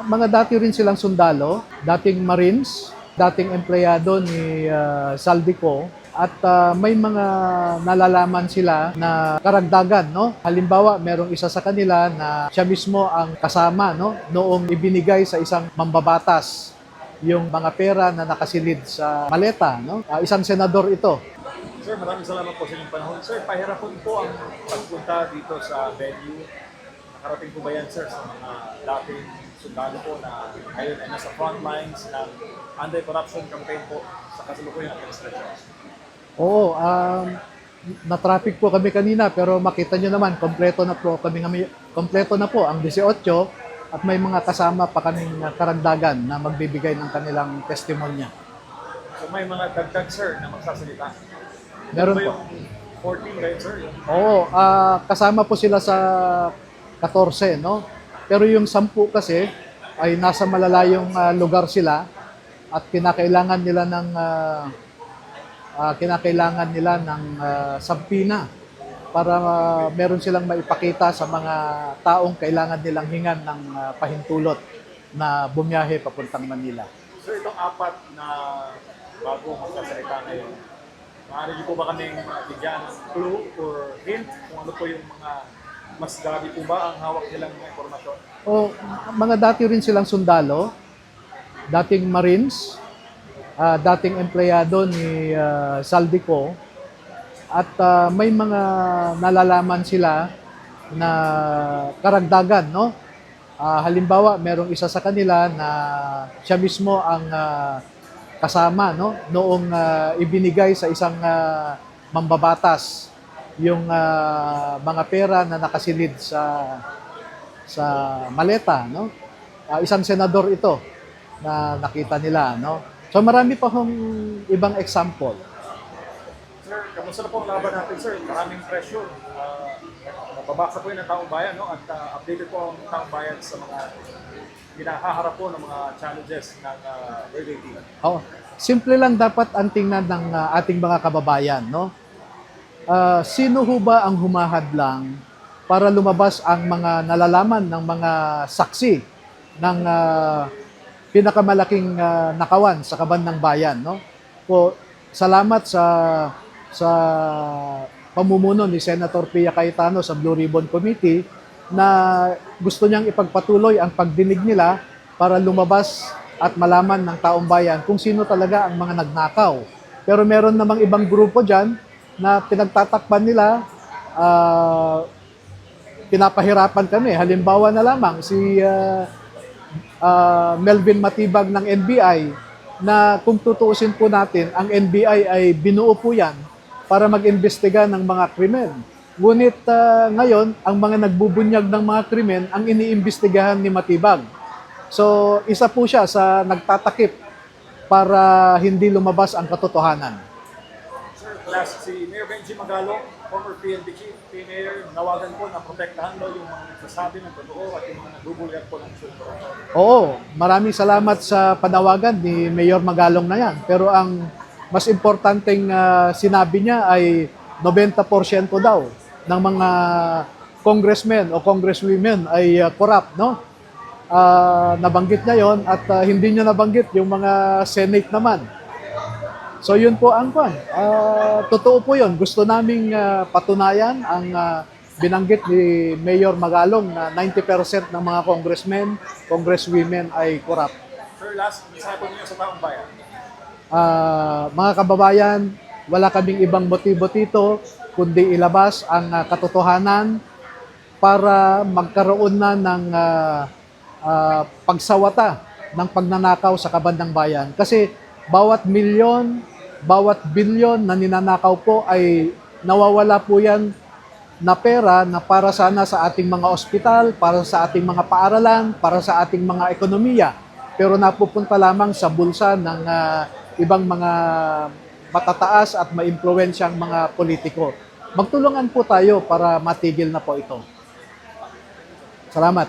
Mga dati rin silang sundalo, dating Marines, dating empleyado ni Saldico, at may mga nalalaman sila na karagdagan, no? Halimbawa, merong isa sa kanila na siya mismo ang kasama, no, noong ibinigay sa isang mambabatas yung mga pera na nakasilid sa maleta, no? Isang senador ito. Sir, maraming salamat po sa inyong panahon. Sir, pahirapon po ang pagpunta dito sa venue. Nakarating po ba yan, sir, sa mga dating sundalo po na ngayon ay nasa front lines ng anti-corruption campaign po sa kasalukuyang administrasyon? Oo, na-traffic po kami kanina pero makita nyo naman, kompleto na po kompleto na po ang 18 at may mga kasama pa kaming karagdagan na magbibigay ng kanilang testimonya. So may mga dagdag, sir, na magsasalita? Meron Ano po. ba yung 14 kayo, sir? Oo, kasama po sila sa 14, no? Pero yung 10 kasi ay nasa malalayong lugar sila at kinakailangan nila ng sabpina para meron silang maipakita sa mga taong kailangan nilang hingan ng pahintulot na bumiyahe papuntang Manila. Sir, itong apat na bago magsasalita ngayon, maaari niyo po ba kaming bigyan ng clue or hint kung ano po yung mga mas grabe po ba ang hawak nilang informasyon? O, mga dati rin silang sundalo, dating Marines, dating empleyado ni Saldico, at may mga nalalaman sila na karagdagan, no? Halimbawa, merong isa sa kanila na siya mismo ang kasama, no, noong ibinigay sa isang mambabatas yung mga pera na nakasilid sa maleta, no? Isang senador ito na nakita nila, no? So marami pa hong ibang example. Sir, kamusta na po ang laban natin, sir? Maraming pressure. Nababasa po yun ng taong bayan, no? At updated po ang taong bayan sa mga hinahaharap po ng mga challenges ng birthday team. Oh, simple lang dapat ang tingnan ng ating mga kababayan, no? Sino ho ba ang humahadlang para lumabas ang mga nalalaman ng mga saksi ng pinakamalaking nakawan sa kaban ng bayan, no? Po, salamat sa pamumuno ni Senator Pia Cayetano sa Blue Ribbon Committee na gusto niyang ipagpatuloy ang pagdinig nila para lumabas at malaman ng taong bayan kung sino talaga ang mga nagnakaw. Pero meron namang ibang grupo diyan na pinagtatakpan nila, pinapahirapan kami. Halimbawa na lamang si Melvin Matibag ng NBI, na kung tutuusin po natin, ang NBI ay binuo po yan para mag-imbestiga ng mga krimen. Ngunit ngayon, ang mga nagbubunyag ng mga krimen ang iniimbestigahan ni Matibag. So, isa po siya sa nagtatakip para hindi lumabas ang katotohanan. Sir, last si Mayor Benji Magalong, former PNP Chief, Mayor, nawagan po na protektahan daw yung mga nagsasabi ng totoo at yung mga nagbubulgat po ng issue. Oo, maraming salamat sa panawagan ni Mayor Magalong na yan. Pero ang mas importanteng sinabi niya ay 90% daw ng mga congressmen o congresswomen ay corrupt, no? Nabanggit niya yon at hindi niya nabanggit yung mga Senate naman. So yun po ang kwan. Totoo po yun. Gusto naming patunayan ang binanggit ni Mayor Magalong na 90% ng mga congressmen, congresswomen ay corrupt. Sir, last, mensahe po niyo sa taong bayan. Mga kababayan, wala kaming ibang motibo dito kundi ilabas ang katotohanan para magkaroon na ng pagsawata ng pagnanakaw sa kaban ng bayan. Kasi bawat milyon, bawat bilyon na ninanakaw po ay nawawala po yan na pera na para sana sa ating mga ospital, para sa ating mga paaralan, para sa ating mga ekonomiya. Pero napupunta lamang sa bulsa ng ibang mga matataas at maimpluwensyang mga politiko. Magtulungan po tayo para matigil na po ito. Salamat.